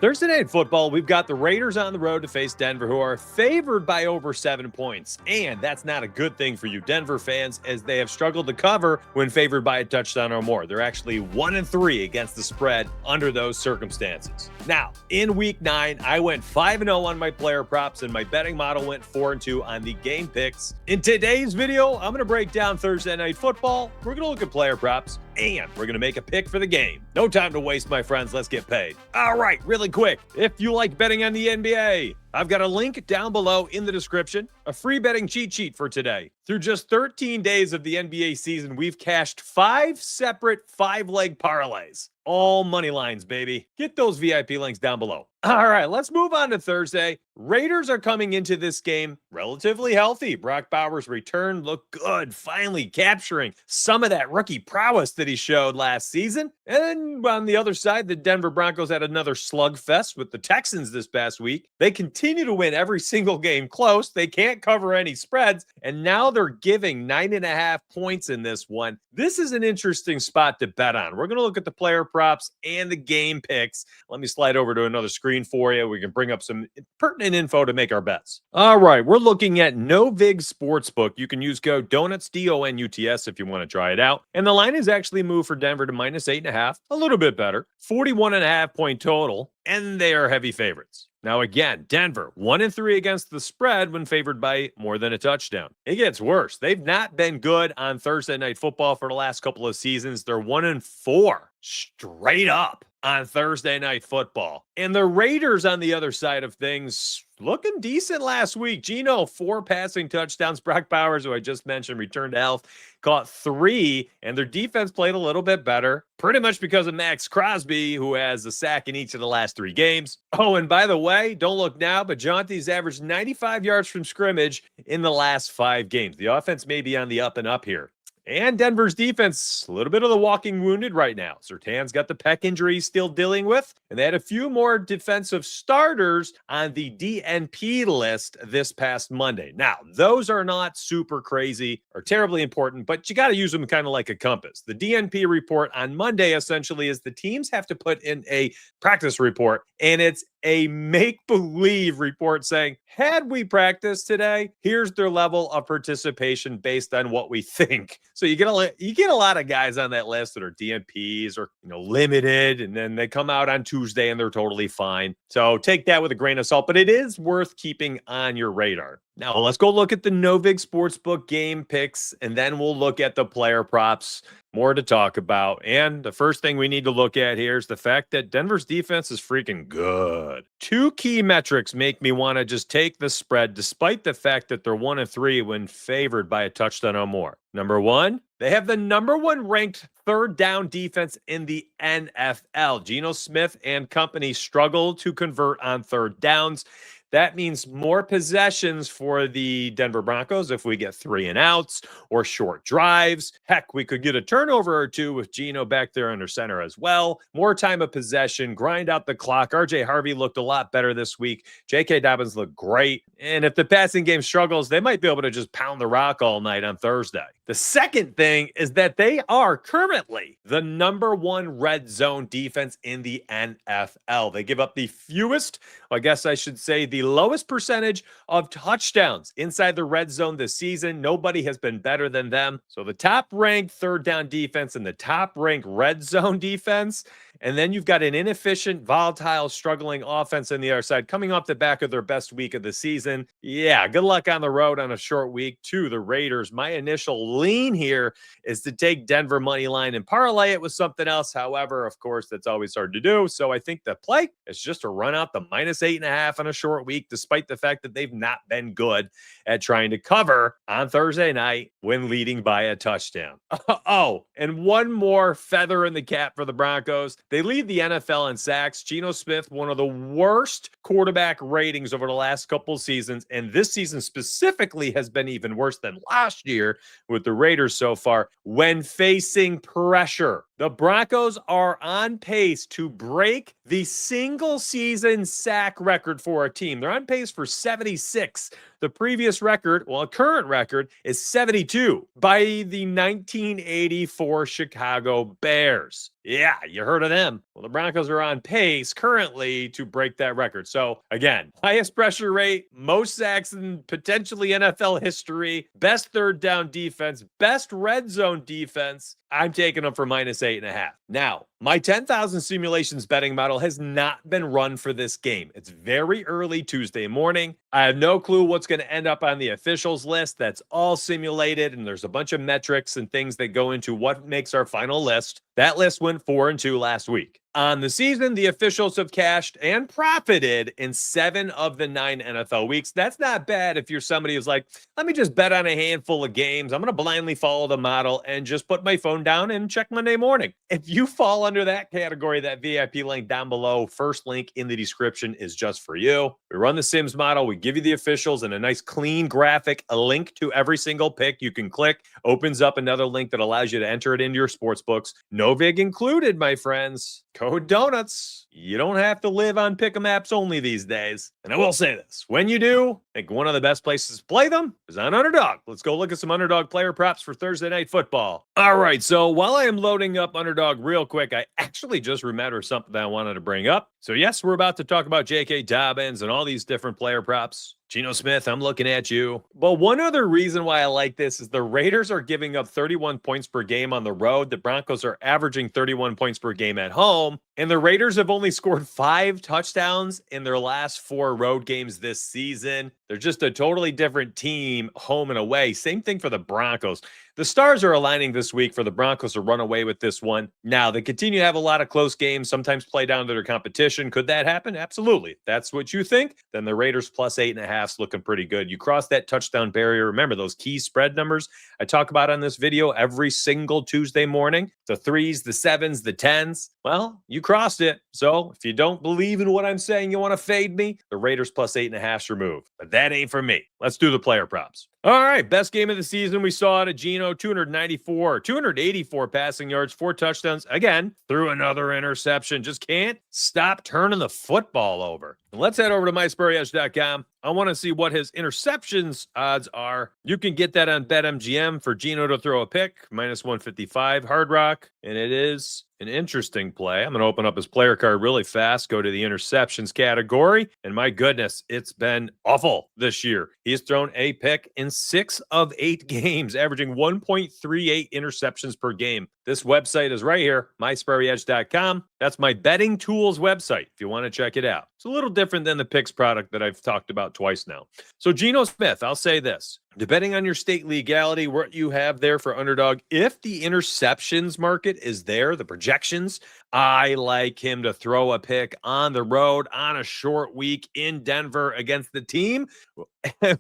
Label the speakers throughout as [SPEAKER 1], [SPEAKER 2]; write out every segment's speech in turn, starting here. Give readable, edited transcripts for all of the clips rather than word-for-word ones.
[SPEAKER 1] Thursday Night Football, we've got the Raiders on the road to face Denver, who are favored by over 7 points. And that's not a good thing for you Denver fans, as they have struggled to cover when favored by a touchdown or more. They're actually 1-3 against the spread under those circumstances. Now, in week 9, I went 5-0 on my player props, and my betting model went 4-2 on the game picks. In today's video, I'm going to break down Thursday Night Football. We're going to look at player props, and we're going to make a pick for the game. No time to waste, my friends. Let's get paid. All right, really quick. If you like betting on the NBA, I've got a link down below in the description, a free betting cheat sheet for today. Through just 13 days of the NBA season, we've cashed 5 separate 5-leg parlays. All money lines, baby. Get those VIP links down below. All right, let's move on to Thursday. Raiders are coming into this game relatively healthy. Brock Bowers' return looked good, finally capturing some of that rookie prowess that he showed last season. And on the other side, the Denver Broncos had another slugfest with the Texans this past week. They continue to win every single game close. They can't cover any spreads, and now they're giving 9.5 points in this one. This is an interesting spot to bet on. We're going to look at the player props and the game picks. Let me slide over to another screen for you. We can bring up some pertinent info to make our bets. All right, we're looking at Novig Sportsbook. You can use code DONUTS, DONUTS, if you want to try it out. And the line is actually moved for Denver to -8.5, a little bit better. 41.5 point total, and they are heavy favorites. Now, again, Denver, 1-3 against the spread when favored by more than a touchdown. It gets worse. They've not been good on Thursday Night Football for the last couple of seasons. They're 1-4 straight up on Thursday Night Football. And the Raiders, on the other side of things, looking decent last week. Geno, 4 passing touchdowns. Brock Bowers, who I just mentioned, returned to health, caught 3, and their defense played a little bit better, pretty much because of Max Crosby, who has a sack in each of the last 3 games. Oh, and by the way, don't look now, but Jonty's averaged 95 yards from scrimmage in the last 5 games. The offense may be on the up and up here. And Denver's defense, a little bit of the walking wounded right now. Surtain's got the pec injury he's still dealing with, and they had a few more defensive starters on the DNP list this past Monday. Now, those are not super crazy or terribly important, but you got to use them kind of like a compass. The DNP report on Monday essentially is the teams have to put in a practice report, and it's a make-believe report saying, had we practiced today, here's their level of participation based on what we think. So you get a lot of guys on that list that are DNPs or limited, and then they come out on Tuesday and they're totally fine. So take that with a grain of salt, but it is worth keeping on your radar. Now let's go look at the Novig Sportsbook game picks, and then we'll look at the player props. More to talk about. And the first thing we need to look at here is the fact that Denver's defense is freaking good. 2 key metrics make me want to just take the spread, despite the fact that they're 1-3 when favored by a touchdown or more. Number 1, they have the number 1 ranked third down defense in the NFL. Geno Smith and company struggle to convert on third downs. That means more possessions for the Denver Broncos if we get 3 and outs or short drives. Heck, we could get a turnover or 2 with Geno back there under center as well. More time of possession, grind out the clock. RJ Harvey looked a lot better this week. J.K. Dobbins looked great. And if the passing game struggles, they might be able to just pound the rock all night on Thursday. The second thing is that they are currently the number 1 red zone defense in the NFL. They give up the fewest, I guess I should say the lowest percentage of touchdowns inside the red zone this season. Nobody has been better than them. So the top ranked third down defense and the top ranked red zone defense. And then you've got an inefficient, volatile, struggling offense on the other side coming off the back of their best week of the season. Yeah, good luck on the road on a short week to the Raiders. My initial lean here is to take Denver money line and parlay it with something else. However, of course, that's always hard to do. So I think the play is just to run out the -8.5 on a short week, despite the fact that they've not been good at trying to cover on Thursday night when leading by a touchdown. Oh, and one more feather in the cap for the Broncos. They lead the NFL in sacks. Geno Smith, one of the worst quarterback ratings over the last couple seasons, and this season specifically has been even worse than last year with the Raiders so far when facing pressure. The Broncos are on pace to break the single season sack record for a team. They're on pace for 76. The previous record, well, current record is 72 by the 1984 Chicago Bears. Yeah, you heard of them. Well, the Broncos are on pace currently to break that record. So, again, highest pressure rate, most sacks in potentially NFL history, best third down defense, best red zone defense. I'm taking them for -8.5. Now, my 10,000 simulations betting model has not been run for this game. It's very early Tuesday morning. I have no clue what's going to end up on the officials list. That's all simulated, and there's a bunch of metrics and things that go into what makes our final list. That list went 4-2 last week. On the season, the officials have cashed and profited in 7 of the 9 NFL weeks. That's not bad if you're somebody who's like, let me just bet on a handful of games. I'm going to blindly follow the model and just put my phone down and check Monday morning. If you fall under that category, that VIP link down below, first link in the description, is just for you. We run the Sims model. We give you the officials and a nice clean graphic, a link to every single pick you can click. Opens up another link that allows you to enter it into your sports books. No vig included, my friends. Code donuts. You don't have to live on pick'em apps only these days. And I will say this, when you do, I think one of the best places to play them is on Underdog. Let's go look at some Underdog player props for Thursday Night Football. All right, so while I am loading up Underdog real quick, I actually just remembered something that I wanted to bring up. So yes, we're about to talk about J.K. Dobbins and all these different player props. Geno Smith, I'm looking at you. But one other reason why I like this is the Raiders are giving up 31 points per game on the road. The Broncos are averaging 31 points per game at home. And the Raiders have only scored 5 touchdowns in their last 4 road games this season. They're just a totally different team, home and away. Same thing for the Broncos. The stars are aligning this week for the Broncos to run away with this one. Now, they continue to have a lot of close games, sometimes play down to their competition. Could that happen? Absolutely. If that's what you think, then the Raiders plus 8.5 is looking pretty good. You cross that touchdown barrier. Remember those key spread numbers I talk about on this video every single Tuesday morning? The 3s, the 7s, the 10s. Well, you crossed it. So if you don't believe in what I'm saying, you want to fade me, the Raiders plus 8.5 is removed. But that ain't for me. Let's do the player props. All right, best game of the season. We saw it at Geno, 284 passing yards, 4 touchdowns. Again, threw another interception. Just can't stop turning the football over. Let's head over to myspurryedge.com. I want to see what his interceptions odds are. You can get that on BetMGM for Geno to throw a pick, -155 Hard Rock. And it is an interesting play. I'm going to open up his player card really fast, go to the interceptions category. And my goodness, it's been awful this year. He's thrown a pick in 6 of 8 games, averaging 1.38 interceptions per game. This website is right here, myspurryedge.com. That's my betting tools website if you want to check it out. It's a little different than the picks product that I've talked about twice now. So Geno Smith, I'll say this. Depending on your state legality, what you have there for Underdog, if the interceptions market is there, the projections, I like him to throw a pick on the road on a short week in Denver against the team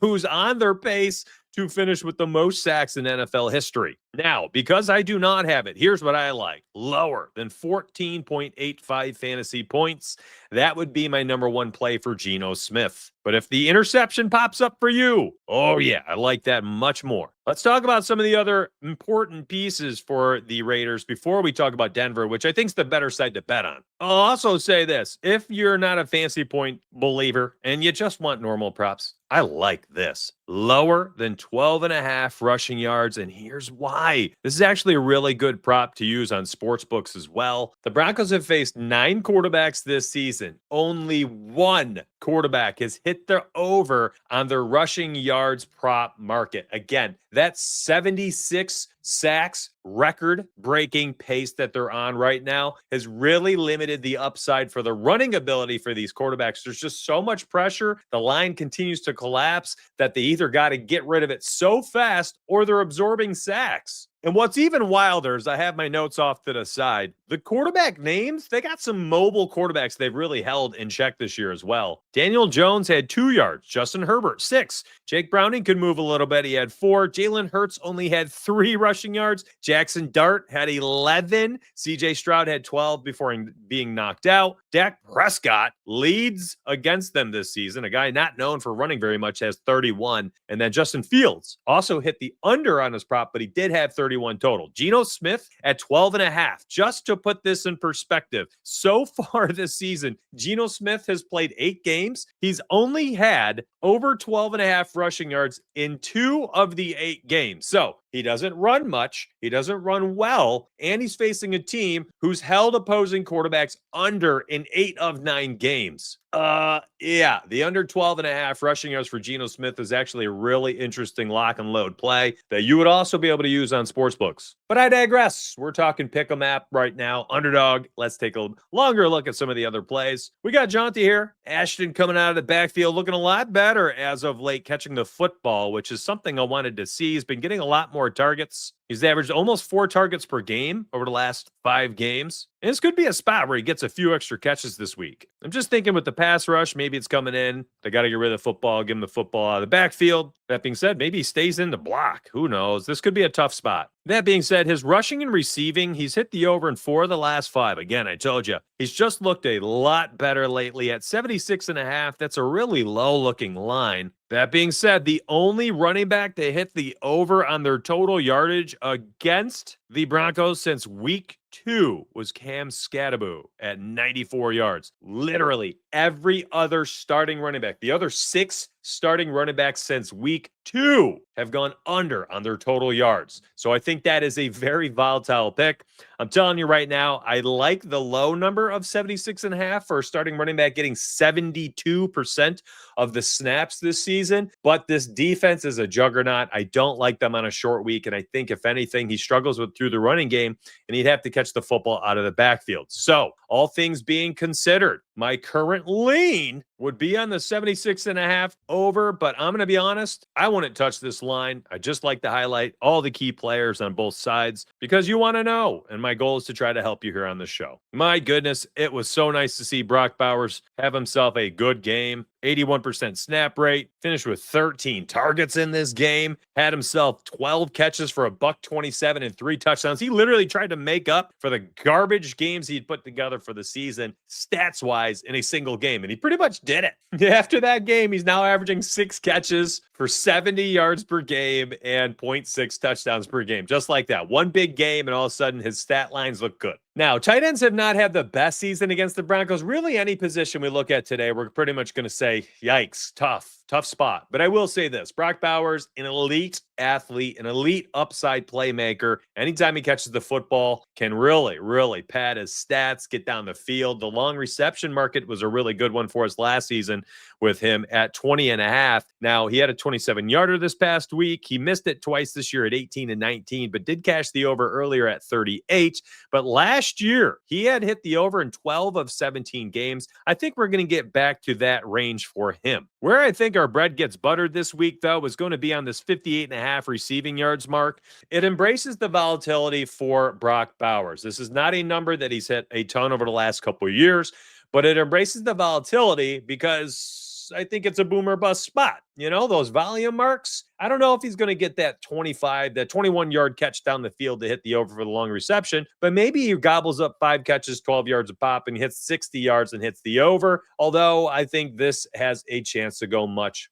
[SPEAKER 1] who's on their pace to finish with the most sacks in NFL history. Now, because I do not have it, here's what I like. Lower than 14.85 fantasy points. That would be my number one play for Geno Smith. But if the interception pops up for you, oh yeah, I like that much more. Let's talk about some of the other important pieces for the Raiders before we talk about Denver, which I think is the better side to bet on. I'll also say this. If you're not a fancy point believer and you just want normal props, I like this. Lower than 12.5 rushing yards, and here's why. This is actually a really good prop to use on sports books as well. The Broncos have faced 9 quarterbacks this season. Only 1 quarterback has hit the over on their rushing yards prop market. Again, that's 76 sacks, record-breaking pace that they're on right now has really limited the upside for the running ability for these quarterbacks. There's just so much pressure. The line continues to collapse that they either got to get rid of it so fast or they're absorbing sacks. And what's even wilder is I have my notes off to the side. The quarterback names, they got some mobile quarterbacks they've really held in check this year as well. Daniel Jones had 2 yards. Justin Herbert, 6. Jake Browning could move a little bit. He had 4. Jalen Hurts only had 3 rushing yards. Jackson Dart had 11. CJ Stroud had 12 before being knocked out. Dak Prescott leads against them this season. A guy not known for running very much has 31. And then Justin Fields also hit the under on his prop, but he did have 31 total. Geno Smith at 12.5. Just to put this in perspective, so far this season, Geno Smith has played 8 games. He's only had over 12.5 rushing yards in 2 of the 8 games. So He doesn't run much. He doesn't run well. And he's facing a team who's held opposing quarterbacks under in 8 of 9 games. Yeah, the under 12.5 rushing yards for Geno Smith is actually a really interesting lock and load play that you would also be able to use on sportsbooks. But I digress. We're talking pick 'em app right now. Underdog. Let's take a longer look at some of the other plays. We got Jaunty here. Ashton coming out of the backfield looking a lot better as of late, catching the football, which is something I wanted to see. He's been getting a lot more targets. He's averaged almost 4 targets per game over the last 5 games. And this could be a spot where he gets a few extra catches this week. I'm just thinking with the pass rush, maybe it's coming in. They got to get rid of the football, give him the football out of the backfield. That being said, maybe he stays in the block. Who knows? This could be a tough spot. That being said, his rushing and receiving, he's hit the over in 4 of the last 5. Again, I told you, he's just looked a lot better lately at 76.5. That's a really low looking line. That being said, the only running back to hit the over on their total yardage against the Broncos since week 2 was Cam Scatterbo at 94 yards. Literally every other starting running back, the other 6 starting running backs since week 2 have gone under on their total yards. So I think that is a very volatile pick. I'm telling you right now, I like the low number of 76.5 for a starting running back getting 72% of the snaps this season. But this defense is a juggernaut. I don't like them on a short week. And I think if anything, he struggles with through the running game and he'd have to catch the football out of the backfield. So all things being considered, my current lean would be on the 76.5 over, but I'm going to be honest, I wouldn't touch this line. I just like to highlight all the key players on both sides because you want to know, and my goal is to try to help you here on the show. My goodness, it was so nice to see Brock Bowers have himself a good game. 81% snap rate, finished with 13 targets in this game, had himself 12 catches for $127 and 3 touchdowns. He literally tried to make up for the garbage games he'd put together for the season, stats-wise, in a single game, and he pretty much did it. After that game, he's now averaging 6 catches for 70 yards per game and 0.6 touchdowns per game. Just like that. One big game, and all of a sudden, his stat lines look good. Now, tight ends have not had the best season against the Broncos. Really, any position we look at today, we're pretty much going to say, yikes, tough spot. But I will say this, Brock Bowers, an elite athlete, an elite upside playmaker. Anytime he catches the football, can really pad his stats, get down the field. The long reception market was a really good one for us last season with him at 20.5. Now, he had a 27-yarder this past week. He missed it twice this year at 18 and 19, but did cash the over earlier at 38. But last year, he had hit the over in 12 of 17 games. I think we're going to get back to that range for him. Where I think our bread gets buttered this week, though, is going to be on this 58.5 receiving yards mark. It embraces the volatility for Brock Bowers. This is not a number that he's hit a ton over the last couple of years, but it embraces the volatility because I think it's a boomer bust spot. You know, those volume marks. I don't know if he's going to get that 21-yard catch down the field to hit the over for the long reception, but maybe he gobbles up 5 catches, 12 yards a pop, and hits 60 yards and hits the over. Although I think this has a chance to go much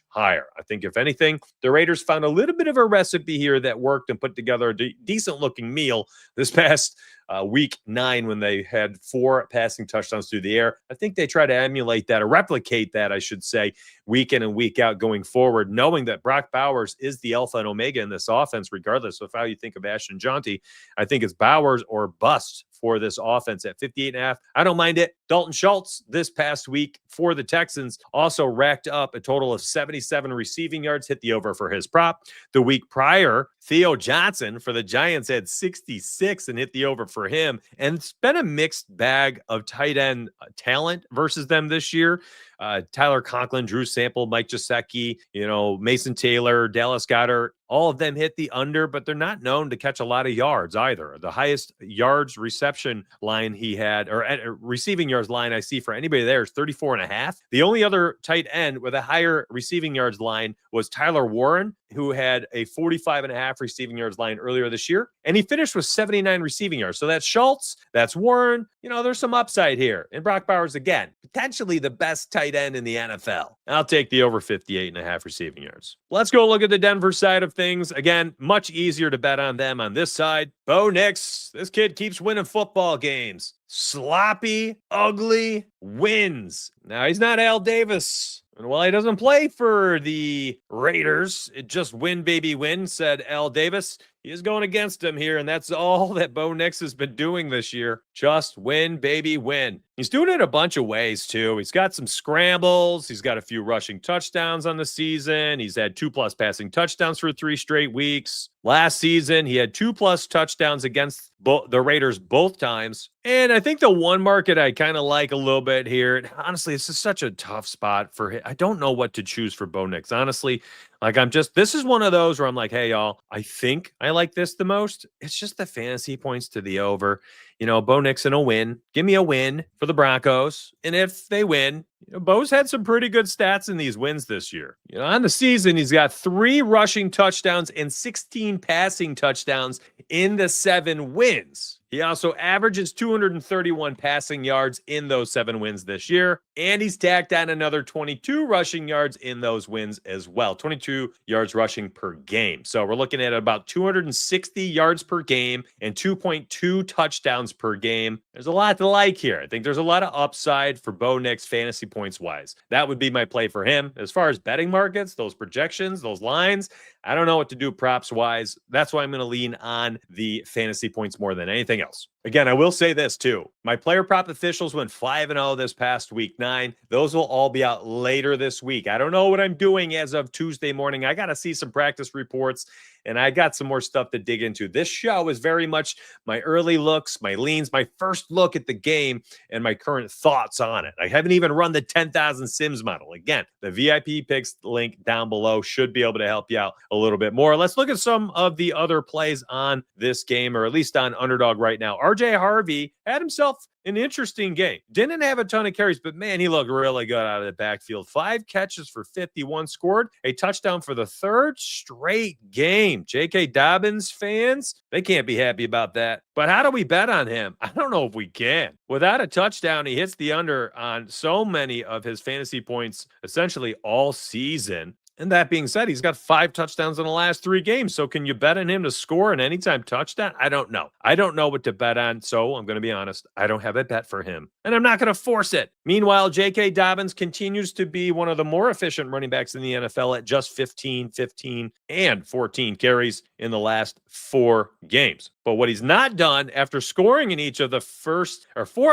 [SPEAKER 1] higher. I think if anything, the Raiders found a little bit of a recipe here that worked and put together a decent looking meal this past week 9 when they had 4 passing touchdowns through the air. I think they try to emulate that or replicate that, I should say, week in and week out going forward, knowing that Brock Bowers is the alpha and omega in this offense, regardless of how you think of Ashton Jaunty. I think it's Bowers or bust for this offense at 58.5. I don't mind it. Dalton Schultz this past week for the Texans also racked up a total of 77 receiving yards, hit the over for his prop. The week prior, Theo Johnson for the Giants had 66 and hit the over for him. And it's been a mixed bag of tight end talent versus them this year. Tyler Conklin, Drew Sample, Mike Gesicki, Mason Taylor, Dallas Goedert, all of them hit the under, but they're not known to catch a lot of yards either. The highest yards reception line he had, or receiving yards line I see for anybody there is 34.5. The only other tight end with a higher receiving yards line was Tyler Warren, who had a 45.5 receiving yards line earlier this year, and he finished with 79 receiving yards. So that's Schultz, that's Warren. There's some upside here. And Brock Bowers, again, potentially the best tight end in the NFL. I'll take the over 58.5 receiving yards. Let's go look at the Denver side of things. Again, much easier to bet on them on this side. Bo Nix, this kid keeps winning football games. Sloppy, ugly wins. Now, he's not Al Davis. And while he doesn't play for the Raiders, it just win, baby, win, said Al Davis. He is going against him here, and that's all that Bo Nix has been doing this year. Just win, baby, win. He's doing it a bunch of ways, too. He's got some scrambles. He's got a few rushing touchdowns on the season. He's had 2+ passing touchdowns for 3 straight weeks. Last season, he had 2+ touchdowns against the Raiders both times. And I think the one market I kind of like a little bit here, honestly, it's just such a tough spot for him. I don't know what to choose for Bo Nix. Honestly, this is one of those where I'm like, hey, y'all, I think I like this the most. It's just the fantasy points to the over. Bo Nixon will win. Give me a win for the Broncos. And if they win, Bo's had some pretty good stats in these wins this year. On the season, he's got 3 rushing touchdowns and 16 passing touchdowns in the 7 wins. He also averages 231 passing yards in those 7 wins this year. And he's tacked on another 22 rushing yards in those wins as well. 22 yards rushing per game. So we're looking at about 260 yards per game and 2.2 touchdowns per game. There's a lot to like here. I think there's a lot of upside for Bo Nix fantasy points wise. That would be my play for him. As far as betting markets, those projections, those lines, I don't know what to do props wise. That's why I'm going to lean on the fantasy points more than anything else. Again, I will say this too. My player prop officials went 5-0 this past week 9. Those will all be out later this week. I don't know what I'm doing as of Tuesday morning. I got to see some practice reports, and I got some more stuff to dig into. This show is very much my early looks, my leans, my first look at the game, and my current thoughts on it. I haven't even run the 10,000 Sims model. Again, the VIP picks link down below should be able to help you out a little bit more. Let's look at some of the other plays on this game, or at least on Underdog right now. RJ Harvey had himself an interesting game. Didn't have a ton of carries, but man, he looked really good out of the backfield. 5 catches for 51, scored a touchdown for the 3rd straight game. J.K. Dobbins fans, they can't be happy about that. But how do we bet on him? I don't know if we can. Without a touchdown, he hits the under on so many of his fantasy points essentially all season. And that being said, he's got 5 touchdowns in the last 3 games. So can you bet on him to score an anytime touchdown? I don't know. I don't know what to bet on. So I'm going to be honest. I don't have a bet for him. And I'm not going to force it. Meanwhile, J.K. Dobbins continues to be one of the more efficient running backs in the NFL at just 15, and 14 carries in the last 4 games. But what he's not done after scoring in each of the 4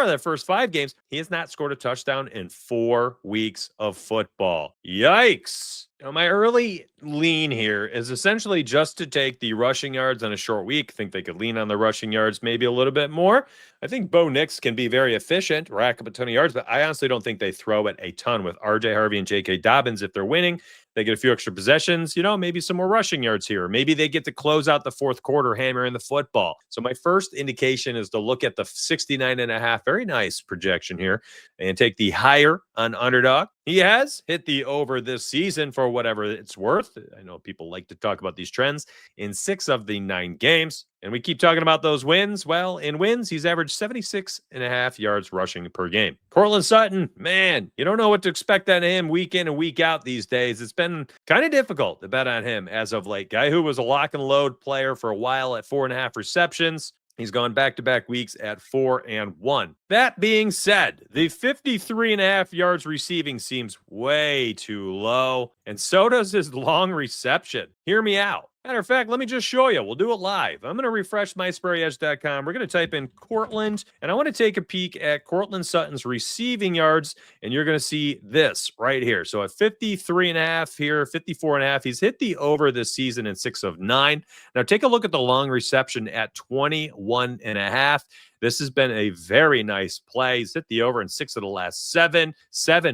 [SPEAKER 1] of the first 5 games, he has not scored a touchdown in 4 weeks of football. Yikes. My early lean here is essentially just to take the rushing yards on a short week. I think they could lean on the rushing yards maybe a little bit more. I think Bo Nix can be very efficient, rack up a ton of yards, but I honestly don't think they throw it a ton with RJ Harvey and J.K. Dobbins. If they're winning, they get a few extra possessions, maybe some more rushing yards here. Maybe they get to close out the 4th quarter hammering the football. So my first indication is to look at the 69.5. Very nice projection here, and take the higher on Underdog. He has hit the over this season for whatever it's worth. I know people like to talk about these trends in 6 of the 9 games. And we keep talking about those wins. Well, in wins, he's averaged 76.5 yards rushing per game. Courtland Sutton, man, you don't know what to expect out of him week in and week out these days. It's been kind of difficult to bet on him as of late. Guy who was a lock and load player for a while at 4.5 receptions. He's gone back-to-back weeks at 4 and 1. That being said, the 53.5 yards receiving seems way too low, and so does his long reception. Hear me out. Matter of fact, let me just show you. We'll do it live. I'm going to refresh mysprayedge.com. We're going to type in Courtland, and I want to take a peek at Courtland Sutton's receiving yards, and you're going to see this right here. So at 53.5 here, 54.5, he's hit the over this season in 6 of 9. Now take a look at the long reception at 21.5. This has been a very nice play. He's hit the over in 6 of the last 7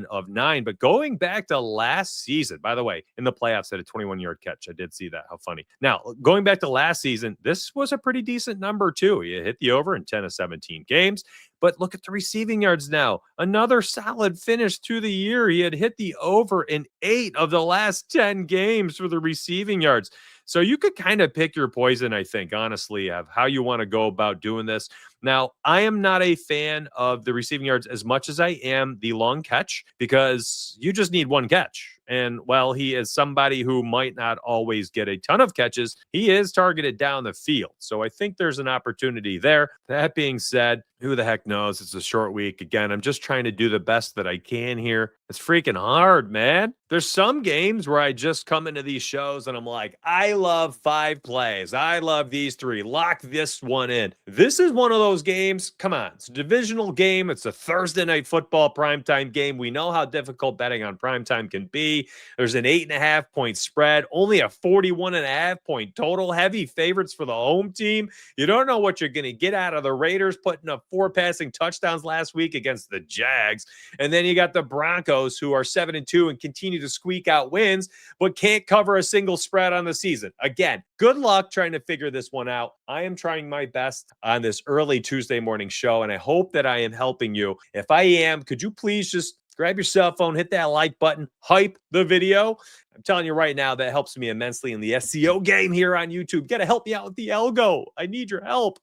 [SPEAKER 1] of 9. But going back to last season, by the way, in the playoffs, had a 21-yard catch. I did see that. How funny. Now, going back to last season, this was a pretty decent number, too. He hit the over in 10 of 17 games. But look at the receiving yards now. Another solid finish to the year. He had hit the over in 8 of the last 10 games for the receiving yards. So you could kind of pick your poison, I think, honestly, of how you want to go about doing this. Now, I am not a fan of the receiving yards as much as I am the long catch because you just need one catch. And while he is somebody who might not always get a ton of catches, he is targeted down the field. So I think there's an opportunity there. That being said, who the heck knows? It's a short week. Again, I'm just trying to do the best that I can here. It's freaking hard, man. There's some games where I just come into these shows and I'm like, I love 5 plays. I love these 3. Lock this one in. This is one of those games. Come on. It's a divisional game. It's a Thursday night football primetime game. We know how difficult betting on primetime can be. There's an 8.5-point spread, only a 41.5-point total. Heavy favorites for the home team. You don't know what you're going to get out of the Raiders putting up 4 passing touchdowns last week against the Jags. And then you got the Broncos, who are 7-2 and continue to squeak out wins, but can't cover a single spread on the season. Again, good luck trying to figure this one out. I am trying my best on this early Tuesday morning show, and I hope that I am helping you. If I am, could you please just grab your cell phone, hit that like button, hype the video. I'm telling you right now, that helps me immensely in the SEO game here on YouTube. Got to help me out with the algo. I need your help.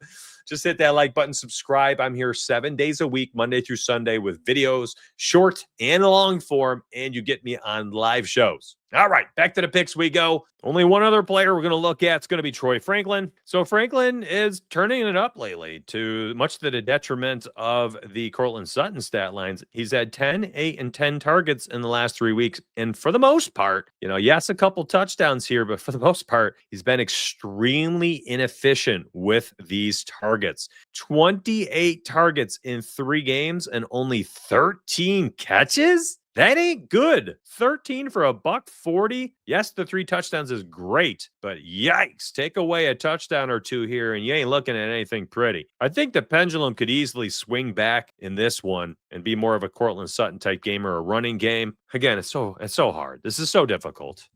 [SPEAKER 1] Just hit that like button, subscribe. I'm here 7 days a week, Monday through Sunday, with videos, short and long form, and you get me on live shows. All right, back to the picks we go. Only one other player we're going to look at is going to be Troy Franklin. So Franklin is turning it up lately, to much to the detriment of the Cortland Sutton stat lines. He's had 10, 8, and 10 targets in the last 3 weeks. And for the most part, yes, a couple touchdowns here, but for the most part, he's been extremely inefficient with these targets. 28 targets in 3 games and only 13 catches? That ain't good. 13 for $140. Yes, the 3 touchdowns is great, but yikes, take away a touchdown or 2 here and you ain't looking at anything pretty. I think the pendulum could easily swing back in this one and be more of a Cortland Sutton type game or a running game. Again, it's so hard. This is so difficult.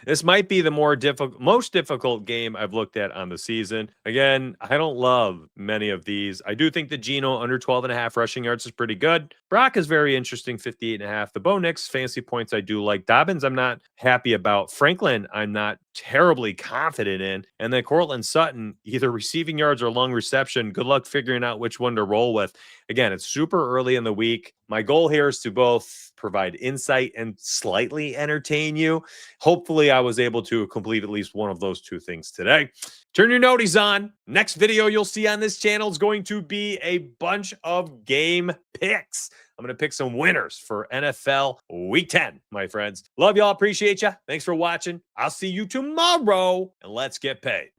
[SPEAKER 1] This might be the most difficult game I've looked at on the season. Again, I don't love many of these. I do think the Geno under 12.5 rushing yards is pretty good. Brock is very interesting, 58.5. The Bo Nix fancy points I do like. Dobbins I'm not happy about. Franklin I'm not terribly confident in. And then Cortland Sutton, either receiving yards or long reception. Good luck figuring out which one to roll with. Again, it's super early in the week. My goal here is to both provide insight and slightly entertain you. Hopefully, I was able to complete at least one of those 2 things today. Turn your noties on. Next video you'll see on this channel is going to be a bunch of game picks. I'm going to pick some winners for NFL Week 10, my friends. Love y'all. Appreciate you. Thanks for watching. I'll see you tomorrow, and let's get paid.